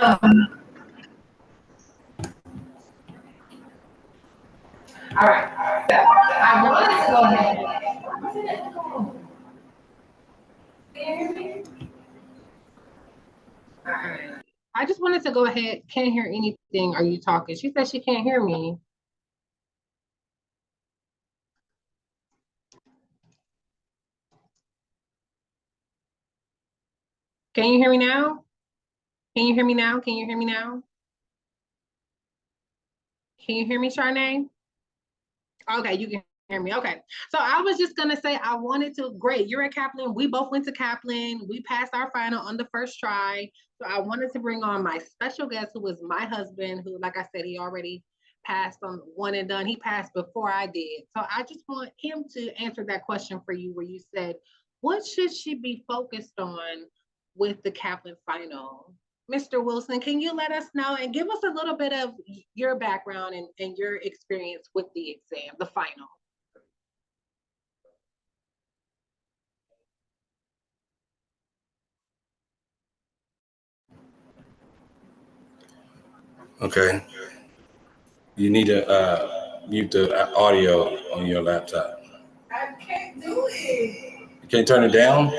All right. So I wanted to go ahead. All right. I just wanted to go ahead. Can't hear anything. Are you talking? She said she can't hear me. Can you hear me now? Can you hear me now? Can you hear me now? Can you hear me, Charnay? Okay, you can hear me. Okay. So I was just gonna say I wanted to, great, you're at Kaplan. We both went to Kaplan. We passed our final on the first try. So I wanted to bring on my special guest, who was my husband, who, like I said, he already passed on one and done. He passed before I did. So I just want him to answer that question for you where you said, what should she be focused on with the Kaplan final? Mr. Wilson, can you let us know and give us a little bit of your background and your experience with the exam, the final? Okay. You need to mute the audio on your laptop. I can't do it. You can't turn it down? No,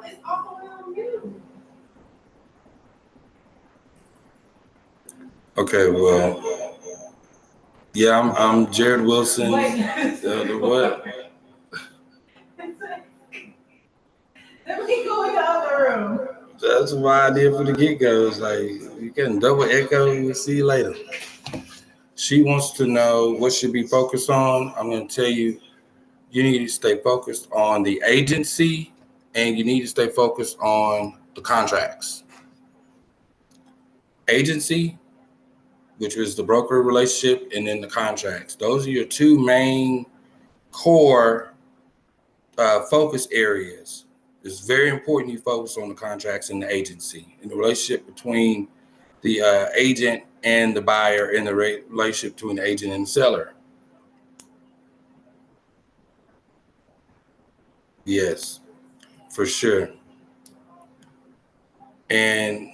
it's all around you. Okay, well, yeah, I'm Jared Wilson. What? Let me go in the other room. That's why I did for the get-go. It's like, you can double echo, we'll see you later. She wants to know what should be focused on. I'm going to tell you, you need to stay focused on the agency and you need to stay focused on the contracts. Agency, which is the broker relationship, and then the contracts. Those are your two main core focus areas. It's very important you focus on the contracts and the agency and the relationship between the agent and the buyer and the relationship between the agent and the seller. Yes, for sure. And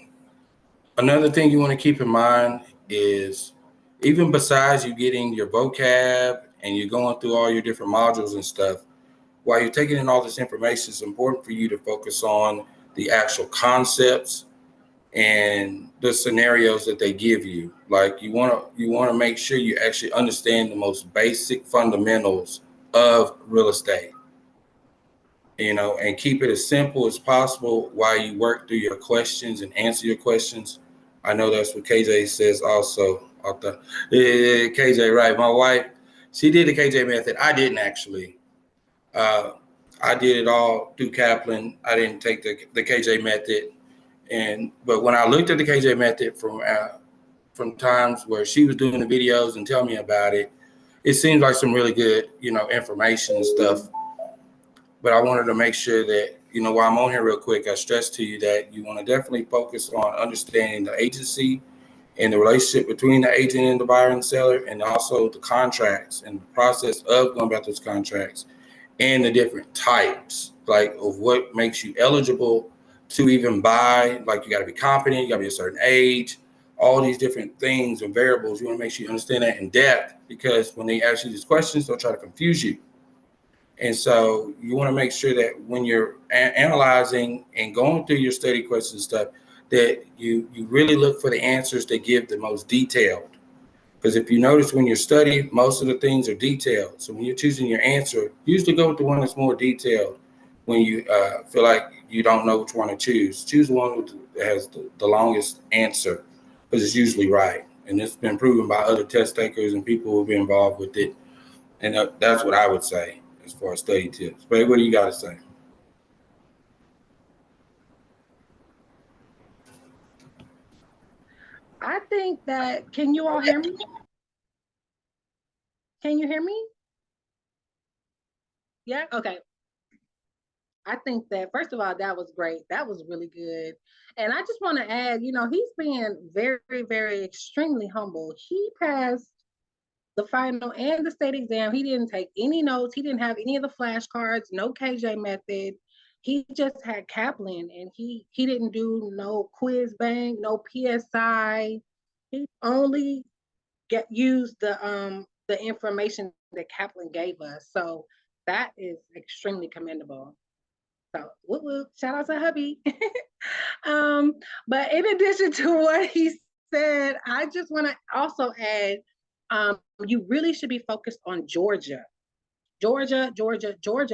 another thing you want to keep in mind is even besides you getting your vocab and you're going through all your different modules and stuff, while you're taking in all this information, it's important for you to focus on the actual concepts and the scenarios that they give you. Like you want to make sure you actually understand the most basic fundamentals of real estate, and keep it as simple as possible while you work through your questions and answer your questions. I know that's what KJ says also. Yeah, KJ, right. My wife, she did the KJ method. I didn't actually. Uh, I did it all through Kaplan. I didn't take the KJ method. But when I looked at the KJ method from times where she was doing the videos and tell me about it, it seems like some really good, information and stuff. But I wanted to make sure that, while I'm on here real quick, I stress to you that you want to definitely focus on understanding the agency and the relationship between the agent and the buyer and seller, and also the contracts and the process of going about those contracts and the different types, like of what makes you eligible to even buy. Like you got to be competent, you got to be a certain age, all these different things and variables. You want to make sure you understand that in depth, because when they ask you these questions, they'll try to confuse you. And so you want to make sure that when you're analyzing and going through your study questions and stuff, that you really look for the answers that give the most detailed. Because if you notice when you're studying, most of the things are detailed. So when you're choosing your answer, usually go with the one that's more detailed. When you feel like you don't know which one to choose the one that has the longest answer, because it's usually right. And it's been proven by other test takers and people who've been involved with it. And that's what I would say as far as study tips. But what do you got to say? I think that, can you all hear me? Can you hear me? Yeah, okay. I think that, first of all, that was great. That was really good. And I just want to add, he's being very, very extremely humble. He passed the final and the state exam. He didn't take any notes. He didn't have any of the flashcards, no KJ method. he just had Kaplan, and he didn't do no quiz bank, no PSI. He only get use the information that Kaplan gave us. So that is extremely commendable. So shout out to hubby. um, but in addition to what he said, I just want to also add, you really should be focused on Georgia. Georgia,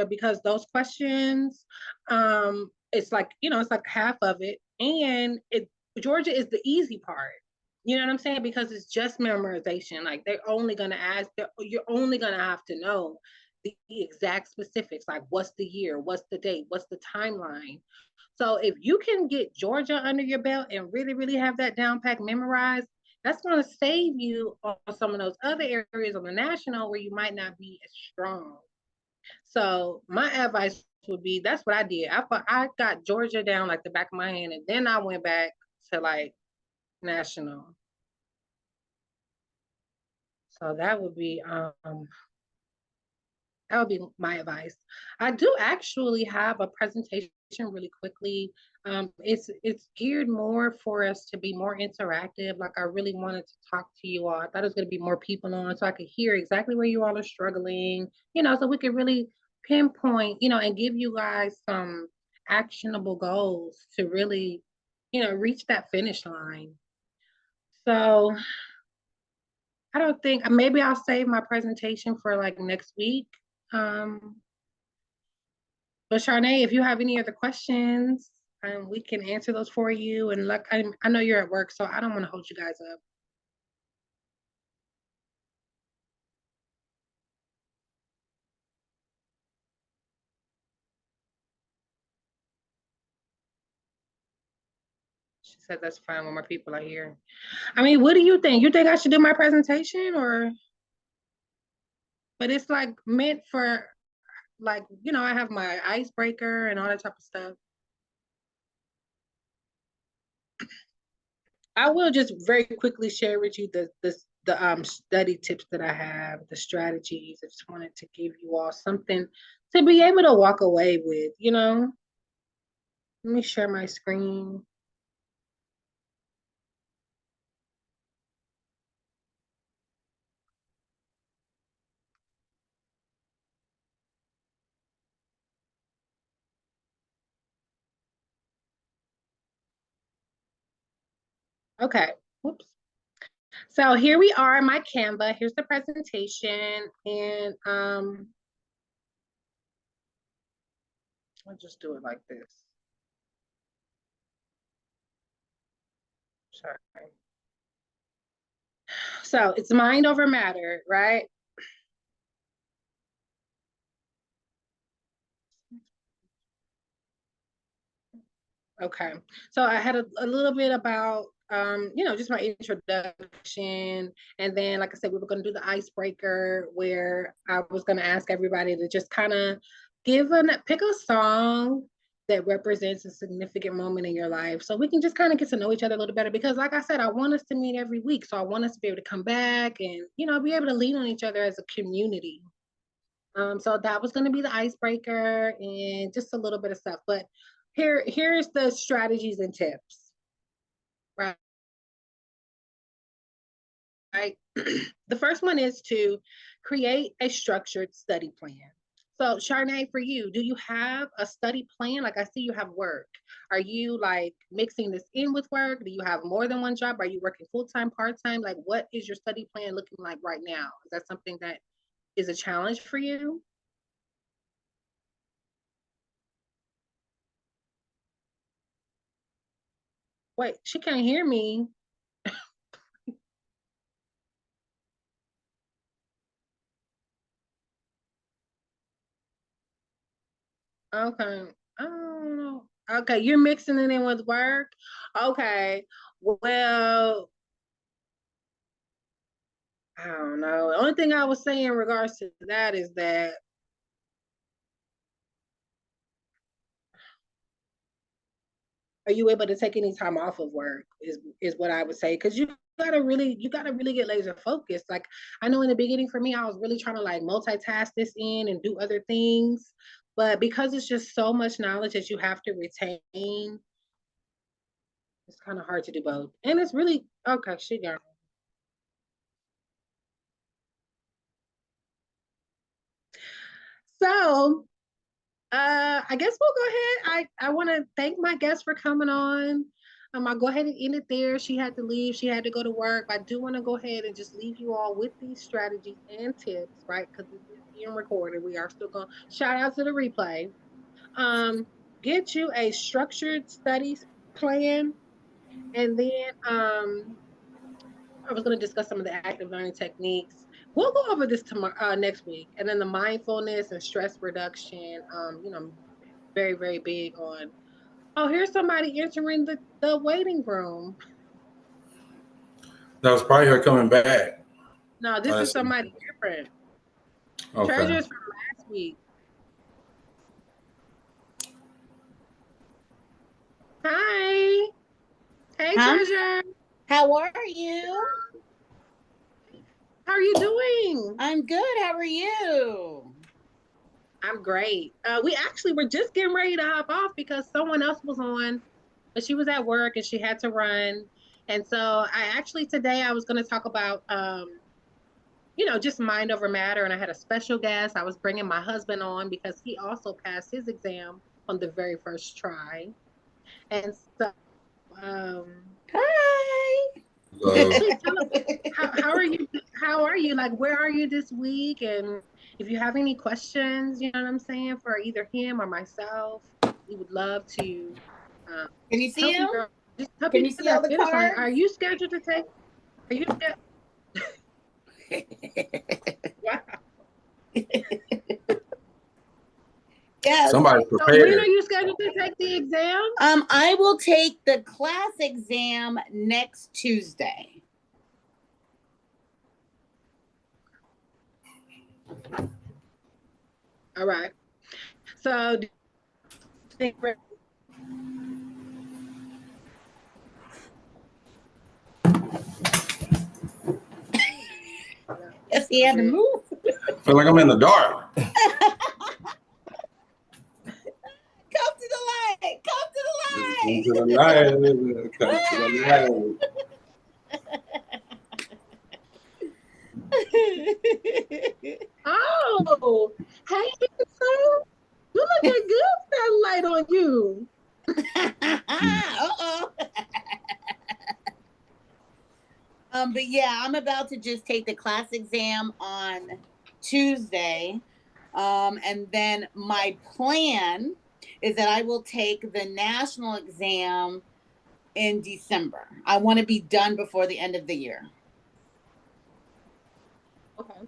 because those questions, it's like, it's like half of it. And Georgia is the easy part. You know what I'm saying? Because it's just memorization. Like you're only gonna have to know the exact specifics, like what's the year, what's the date, what's the timeline. So if you can get Georgia under your belt and really, really have that down pack memorized, that's going to save you on some of those other areas on the national where you might not be as strong. So my advice would be, that's what I did. I got Georgia down like the back of my hand, and then I went back to like national. So that would be my advice. I do actually have a presentation really quickly. It's geared more for us to be more interactive. Like I really wanted to talk to you all. I thought it was going to be more people on, so I could hear exactly where you all are struggling. So we could really pinpoint, and give you guys some actionable goals to really, reach that finish line. So I don't think, maybe I'll save my presentation for like next week. Um, but Charnay, if you have any other questions, we can answer those for you. And look, I know you're at work, so I don't want to hold you guys up. She said that's fine when more people are here. I mean, what do you think? You think I should do my presentation or? But it's like meant for, like, I have my icebreaker and all that type of stuff. I will just very quickly share with you the study tips that I have, the strategies. I just wanted to give you all something to be able to walk away with. Let me share my screen. Okay. Whoops. So here we are, my Canva. Here's the presentation, and I'll just do it like this. Sorry. So it's mind over matter, right? Okay. So I had a little bit about just my introduction. And then, like I said, we were going to do the icebreaker where I was going to ask everybody to just kind of pick a song that represents a significant moment in your life. So we can just kind of get to know each other a little better because, like I said, I want us to meet every week. So I want us to be able to come back and, be able to lean on each other as a community. So that was going to be the icebreaker and just a little bit of stuff. But here's the strategies and tips, right? The first one is to create a structured study plan. So Charnay, for you, do you have a study plan? Like I see you have work. Are you like mixing this in with work? Do you have more than one job? Are you working full-time, part-time? Like what is your study plan looking like right now? Is that something that is a challenge for you? Wait, she can't hear me. Okay. I don't know. Okay, you're mixing it in with work. Okay. Well, I don't know. The only thing I would say in regards to that is that are you able to take any time off of work is what I would say, because you gotta really get laser focused. Like I know in the beginning for me, I was really trying to like multitask this in and do other things. But because it's just so much knowledge that you have to retain, it's kind of hard to do both. And it's really okay, she got so I guess we'll go ahead. I want to thank my guest for coming on. I'll go ahead and end it there. She had to leave. She had to go to work. I do want to go ahead and just leave you all with these strategies and tips, right? Because this is being recorded. We are still going to shout out to the replay. Um, get you a structured studies plan, and then I was going to discuss some of the active learning techniques. We'll go over this tomorrow, next week, and then the mindfulness and stress reduction. I'm very, very big on. Oh, here's somebody entering the waiting room. That was probably her coming back. No, this is somebody different. Okay. Treasures from last week. Hi. Hey, Huh? Treasure. How are you? How are you doing? I'm good. How are you? I'm great. We actually were just getting ready to hop off because someone else was on, but she was at work and she had to run. And so today I was going to talk about, just mind over matter. And I had a special guest. I was bringing my husband on because he also passed his exam on the very first try. And so, Hi. please tell us, how are you? How are you? Like, where are you this week? And if you have any questions, you know what I'm saying, for either him or myself, we would love to Can you see help him? you. Just help Can you you to see all that the finish line. cards? Are you scheduled to take? Are you scheduled? Yes. Somebody So prepared. when are you scheduled to take the exam? I will take the class exam next Tuesday. All right. So Yes, he had to move. I feel like I'm in the dark. Come to the light. Come to the light. Come to the oh, hey, so you looking good with that light on you. Uh-oh. But yeah, I'm about to just take the class exam on Tuesday. And then my plan is that I will take the national exam in December. I want to be done before the end of the year. Okay.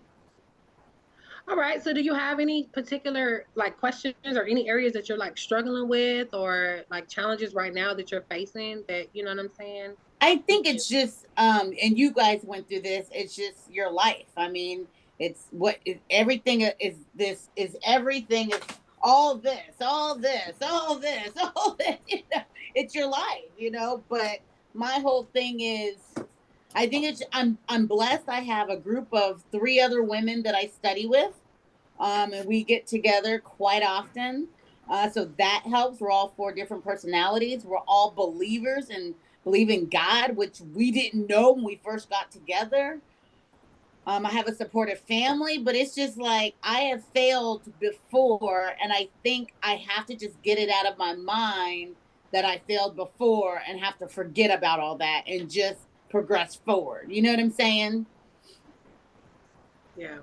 All right. So do you have any particular questions or any areas that you're struggling with or challenges right now that you're facing that, you know what I'm saying? I think it's just and you guys went through this, it's just your life. I mean, it's what is everything is this is everything is all this, all this, all this, all this, it's your life. But my whole thing is I think I'm blessed. I have a group of 3 other women that I study with. And we get together quite often. So that helps. We're all 4 different personalities. We're all believers and believe in God, which we didn't know when we first got together. I have a supportive family, but it's just like I have failed before, and I think I have to just get it out of my mind that I failed before and have to forget about all that and just progress forward. You know what I'm saying? Yeah.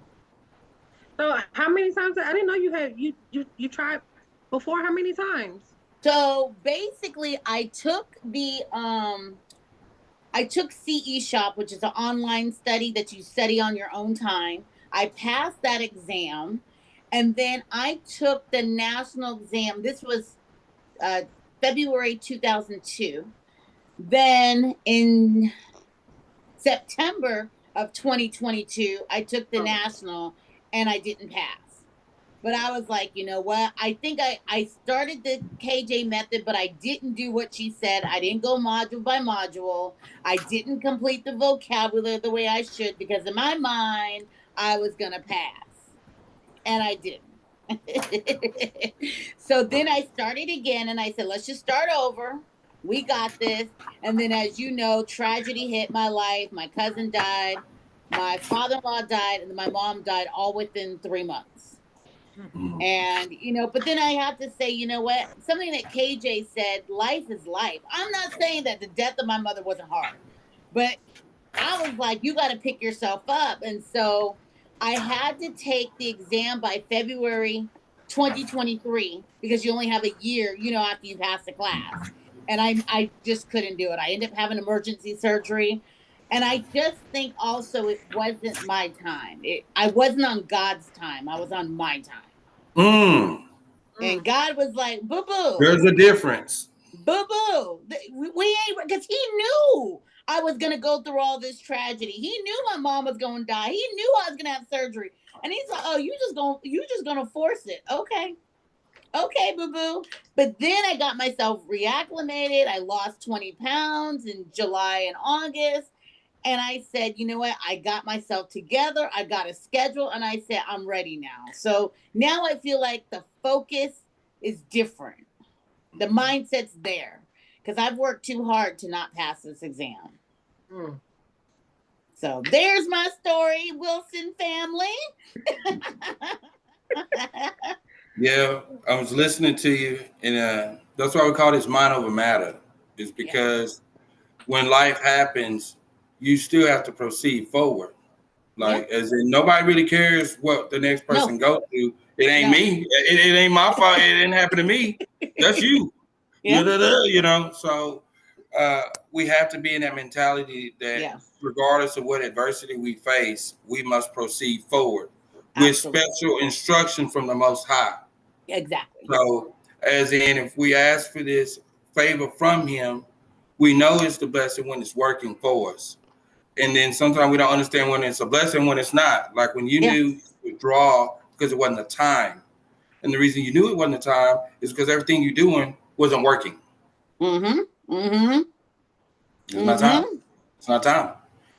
So how many times? I didn't know you had you tried before. How many times? So basically, I took CE Shop, which is an online study that you study on your own time. I passed that exam, and then I took the national exam. This was February 2002. Then in September of 2022, I took the national, and I didn't pass. But I was like, you know what? I think I started the KJ method, but I didn't do what she said. I didn't go module by module. I didn't complete the vocabulary the way I should because in my mind, I was going to pass. And I didn't. So then I started again and I said, let's just start over. We got this. And then, as you know, tragedy hit my life. My cousin died, my father in law died, and my mom died all within 3 months. Mm. And, but then I have to say, you know what? Something that KJ said, life is life. I'm not saying that the death of my mother wasn't hard, but I was like, you got to pick yourself up. And so I had to take the exam by February 2023 because you only have a year, after you pass the class. And I just couldn't do it. I ended up having emergency surgery. And I just think also it wasn't my time. I wasn't on God's time. I was on my time. Mm. And God was like, boo boo. There's a difference. Boo boo. We ain't, because he knew I was going to go through all this tragedy. He knew my mom was going to die. He knew I was going to have surgery. And he's like, oh, you just going to force it. Okay. Okay, boo boo. But then I got myself reacclimated. I lost 20 pounds in July and August. And I said, you know what? I got myself together. I got a schedule. And I said, I'm ready now. So now I feel like the focus is different. The mindset's there because I've worked too hard to not pass this exam. Mm. So there's my story, Wilson family. Yeah, I was listening to you, and that's why we call this mind over matter. Is because when life happens, you still have to proceed forward. Like, as in, nobody really cares what the next person goes through. It ain't me. It ain't my fault. It didn't happen to me. That's you. You know. So we have to be in that mentality that regardless of what adversity we face, we must proceed forward with special instruction from the Most High. Exactly. So, as in, if we ask for this favor from Him, we know it's the blessing when it's working for us. And then sometimes we don't understand when it's a blessing, when it's not. Like when you knew to withdraw because it wasn't the time. And the reason you knew it wasn't the time is because everything you're doing wasn't working. It's not time. It's not time.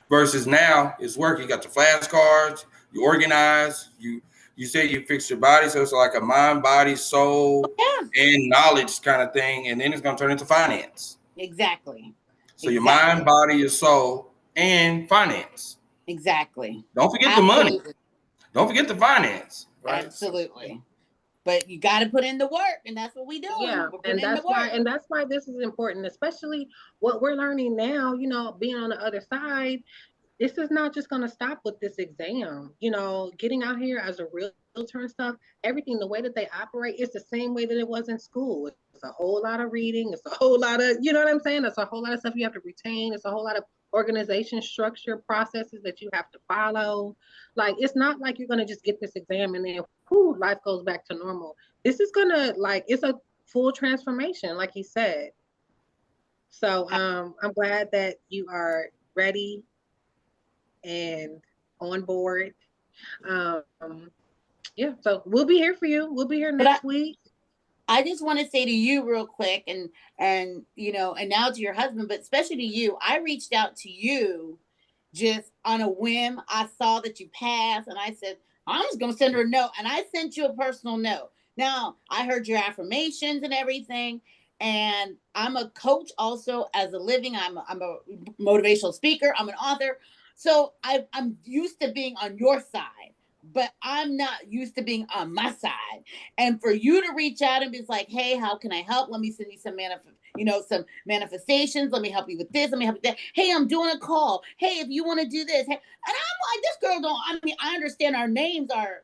Versus now, it's work. You got the flashcards, you organize, you say you fix your body. So it's like a mind, body, soul, and knowledge kind of thing. And then it's going to turn into finance. Exactly. So your mind, body, your soul, and finance. Exactly. Don't forget the money. Don't forget the finance. Right? Absolutely. But you got to put in the work, and that's what we do. Yeah, and that's why this is important, especially what we're learning now. Being on the other side, this is not just going to stop with this exam. Getting out here as a realtor and stuff, everything, the way that they operate, it's the same way that it was in school. It's a whole lot of reading. It's a whole lot of, you know what I'm saying? It's a whole lot of stuff you have to retain. It's a whole lot of organization, structure, processes that you have to follow. Like, it's not like you're going to just get this exam and then life goes back to normal. This is going to, it's a full transformation, like he said. So I'm glad that you are ready and on board. So we'll be here for you. We'll be here next week. I just want to say to you real quick, and now to your husband, but especially to you, I reached out to you just on a whim. I saw that you passed, and I said, I'm just going to send her a note. And I sent you a personal note. Now, I heard your affirmations and everything, and I'm a coach also as a living. I'm a motivational speaker. I'm an author. So I'm used to being on your side, but I'm not used to being on my side. And for you to reach out and be like, hey, how can I help? Let me send you some some manifestations. Let me help you with this. Let me help you with that. Hey, I'm doing a call. Hey, if you want to do this. Hey. And I'm like, this girl I understand our names are,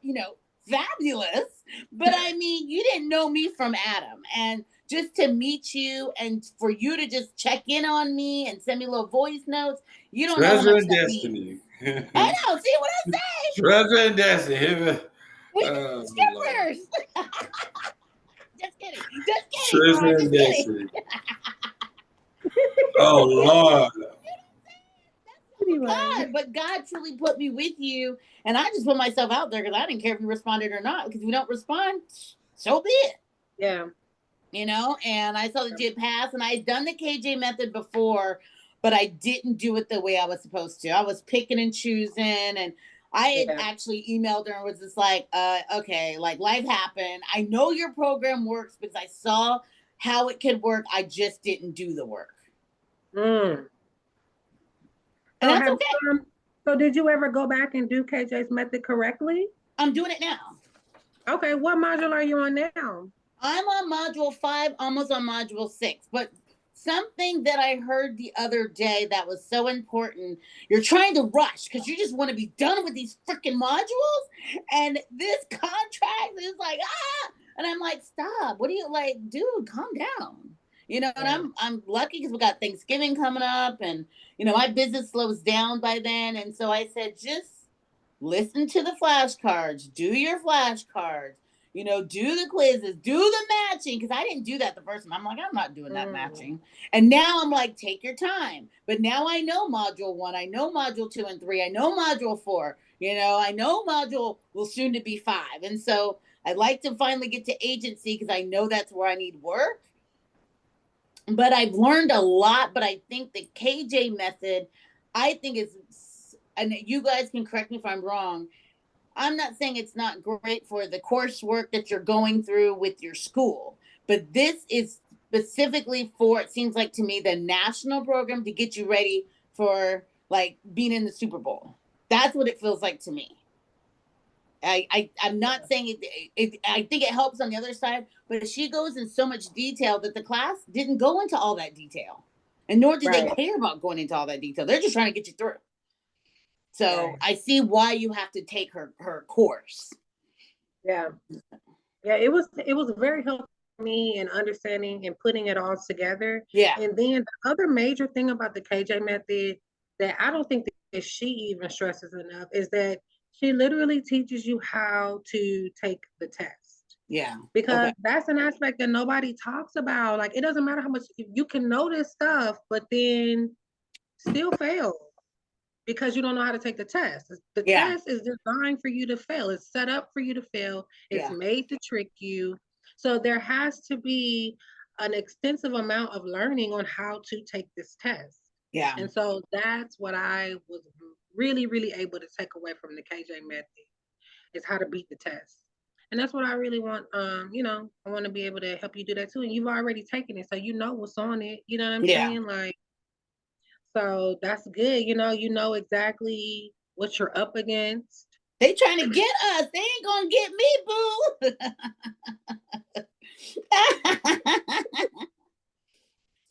fabulous, but you didn't know me from Adam. And just to meet you and for you to just check in on me and send me little voice notes, you don't know how much that means. I know. See what I say? Treasure and destiny. Strippers. Just kidding. Treasure and destiny. Oh Lord. But God truly put me with you, and I just put myself out there because I didn't care if you responded or not. Because if you don't respond, so be it. Yeah. And I saw that you had passed, and I had done the KJ method before, but I didn't do it the way I was supposed to. I was picking and choosing, and I had Yeah. actually emailed her and was just like, okay, like life happened. I know your program works because I saw how it could work. I just didn't do the work. Mm. And So that's have okay. so did you ever go back and do KJ's method correctly? I'm doing it now. Okay, what module are you on now? I'm on module 5, almost on module 6. But something that I heard the other day that was so important, you're trying to rush because you just want to be done with these freaking modules. And this contract is like, ah. And I'm like, stop. What do you like, dude? Calm down. You know, and Yeah. I'm lucky because we got Thanksgiving coming up, and you know, my business slows down by then. And so I said, just listen to the flashcards, do your flashcards, you know, do the quizzes, do the matching. Because I didn't do that the first time. I'm like, I'm not doing that matching. And now I'm like, take your time. But now I know module 1, I know module 2 and 3, I know module 4, you know, I know module will soon to be 5. And so I'd like to finally get to agency because I know that's where I need work. But I've learned a lot. But I think the KJ method, I think is, and you guys can correct me if I'm wrong, I'm not saying it's not great for the coursework that you're going through with your school, but this is specifically for, it seems like to me, the national program to get you ready for like being in the Super Bowl. That's what it feels like to me. I'm not saying it, I think it helps on the other side, but she goes in so much detail that the class didn't go into all that detail. And nor did they Right. care about going into all that detail. They're just trying to get you through. So Right. I see why you have to take her course. Yeah. Yeah, it was very helpful for me in understanding and putting it all together. Yeah. And then the other major thing about the KJ method that I don't think that she even stresses enough is that she literally teaches you how to take the test. Yeah. Because Okay. that's an aspect that nobody talks about. Like, it doesn't matter how much you can know this stuff, but then still fail because you don't know how to take the test. The Yeah. test is designed for you to fail. It's set up for you to fail. It's Yeah. made to trick you. So there has to be an extensive amount of learning on how to take this test. Yeah. And so that's what I was really, really able to take away from the KJ method is how to beat the test. And that's what I really want. I want to be able to help you do that too. And you've already taken it, so you know what's on it. You know what I'm Yeah. saying? Like, so that's good. You know exactly what you're up against. They trying to get us. They ain't gonna get me, boo.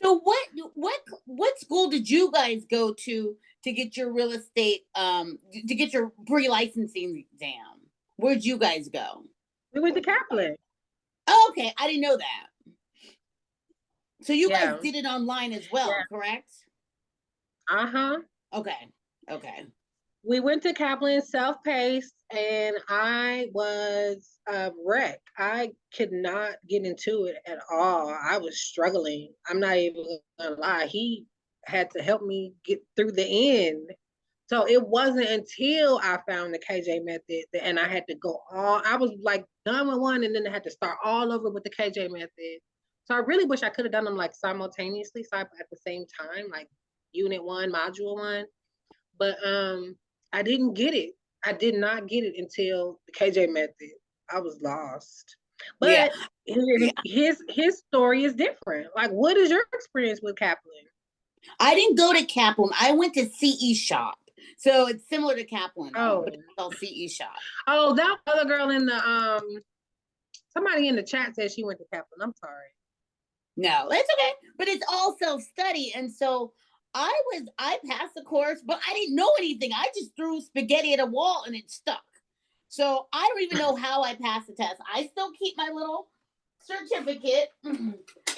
So what school did you guys go to get your real estate to get your pre-licensing exam? Where'd you guys go? We went to Kaplan. Oh, okay, I didn't know that. So you guys Yeah. did it online as well, Yeah. correct? Uh-huh. Okay. Okay. We went to Kaplan self-paced, and I was wrecked. I could not get into it at all. I was struggling. I'm not even gonna lie. He had to help me get through the end. So it wasn't until I found the KJ method and I had to go I was like done with one and then I had to start all over with the KJ method. So I really wish I could have done them like simultaneously, so at the same time, like unit 1, module 1. But I didn't get it. I did not get it until the KJ method. I was lost. Yeah. But his story is different. Like, what is your experience with Kaplan? I didn't go to Kaplan. I went to CE Shop. So it's similar to Kaplan, Oh. but it's called CE Shop. Oh, that other girl in the somebody in the chat said she went to Kaplan. I'm sorry. No, it's okay. But it's all self-study. And so I passed the course, but I didn't know anything. I just threw spaghetti at a wall and it stuck. So I don't even know how I passed the test. I still keep my little certificate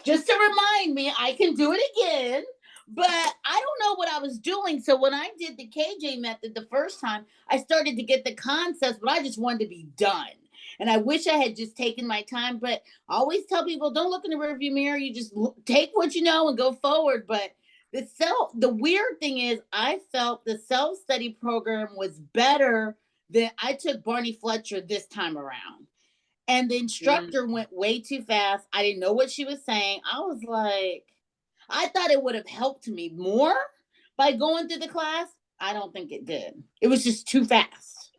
just to remind me I can do it again. But I don't know what I was doing. So when I did the KJ method the first time, I started to get the concepts, but I just wanted to be done. And I wish I had just taken my time. But I always tell people, don't look in the rearview mirror. You just take what you know and go forward. But the weird thing is, I felt the self-study program was better than I took Barney Fletcher this time around. And the instructor went way too fast. I didn't know what she was saying. I was like, I thought it would have helped me more by going through the class. I don't think it did. It was just too fast.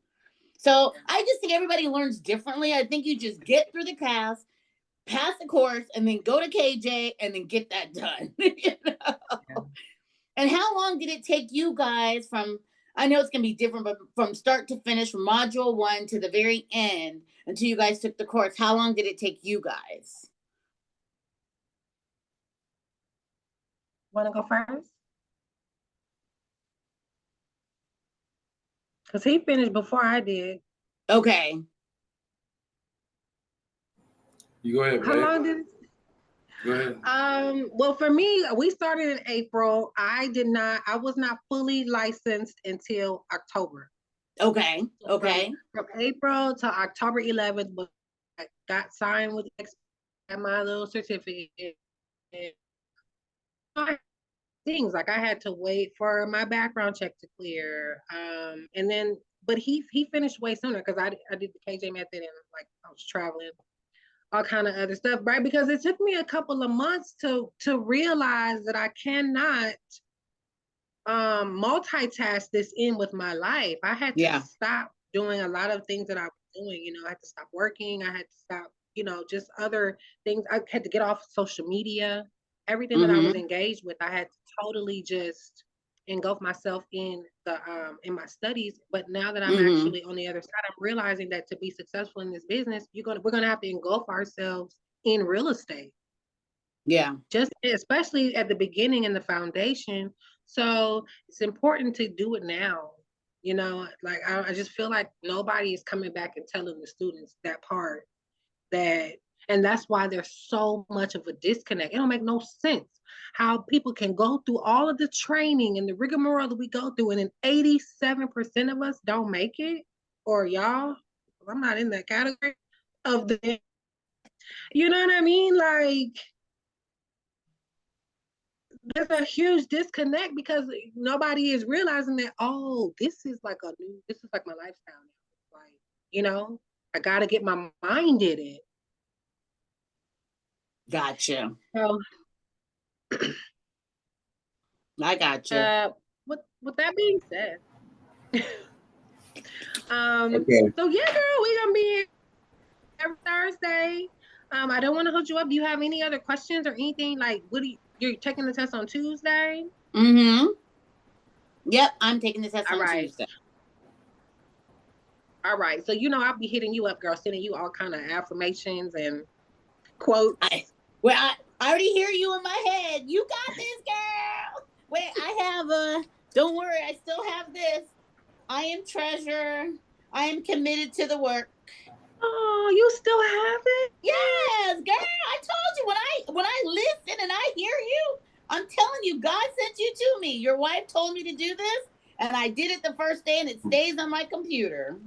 So I just think everybody learns differently. I think you just get through the class, pass the course, and then go to KJ and then get that done. You know? Yeah. And how long did it take you guys from, I know it's going to be different, but from start to finish, from module 1 to the very end until you guys took the course? How long did it take you guys? Want to go first? Because he finished before I did. Okay. You go ahead, How babe. long did it? Go ahead. Well, for me, we started in April. I was not fully licensed until October. Okay. Okay. From April to October 11th, but I got signed with my little certificate. Things like I had to wait for my background check to clear. And then, but he finished way sooner because I did the KJ method and like I was traveling, all kind of other stuff, right? Because it took me a couple of months to realize that I cannot multitask this in with my life. I had to stop doing a lot of things that I was doing. You know, I had to stop working. I had to stop, you know, just other things. I had to get off social media. Everything that I was engaged with, I had to totally just engulf myself in my studies. But now that I'm actually on the other side, I'm realizing that to be successful in this business, we're gonna have to engulf ourselves in real estate. Yeah. Just especially at the beginning in the foundation. So it's important to do it now. You know, like I just feel like nobody is coming back and telling the students that part and that's why there's so much of a disconnect. It don't make no sense how people can go through all of the training and the rigmarole that we go through, and then 87% of us don't make it, or y'all, I'm not in that category of the, you know what I mean? Like, there's a huge disconnect because nobody is realizing that, oh, this is like my lifestyle now. Like, you know, I gotta get my mind in it. Gotcha. So I gotcha. With that being said, Okay. so yeah, girl, we gonna be here every Thursday. I don't want to hold you up. Do you have any other questions or anything? Like, you're taking the test on Tuesday? Yep, I'm taking the test on Tuesday. All right. So you know I'll be hitting you up, girl, sending you all kind of affirmations and quotes. I already hear you in my head. You got this, girl. Wait, I have don't worry, I still have this. I am treasure. I am committed to the work. Oh, you still have it? Yes, girl. I told you when I listen and I hear you, I'm telling you, God sent you to me. Your wife told me to do this, and I did it the first day, and it stays on my computer.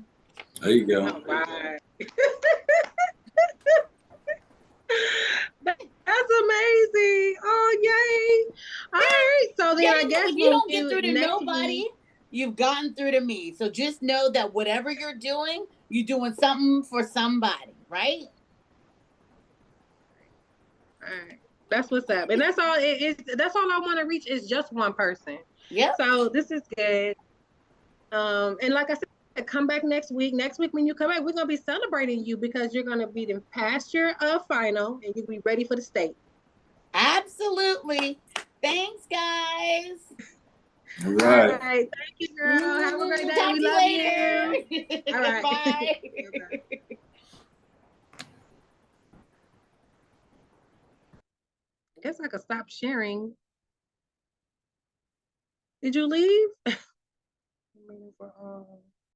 There you go. All right. That's amazing. Oh, yay. All right. So then I guess if you don't get through to nobody, you've gotten through to me. So just know that whatever you're doing something for somebody, right? All right. That's what's up. And that's all that's all I want to reach is just one person. Yeah. So this is good. And like I said, come back next week. Next week when you come back, we're gonna be celebrating you because you're gonna be the past your final and you'll be ready for the state. Absolutely. Thanks, guys. All right. All right. Thank you, girl. Have a great day. Talk We to love you later. you. All right. Bye. I guess I could stop sharing. Did you leave? I'm waiting for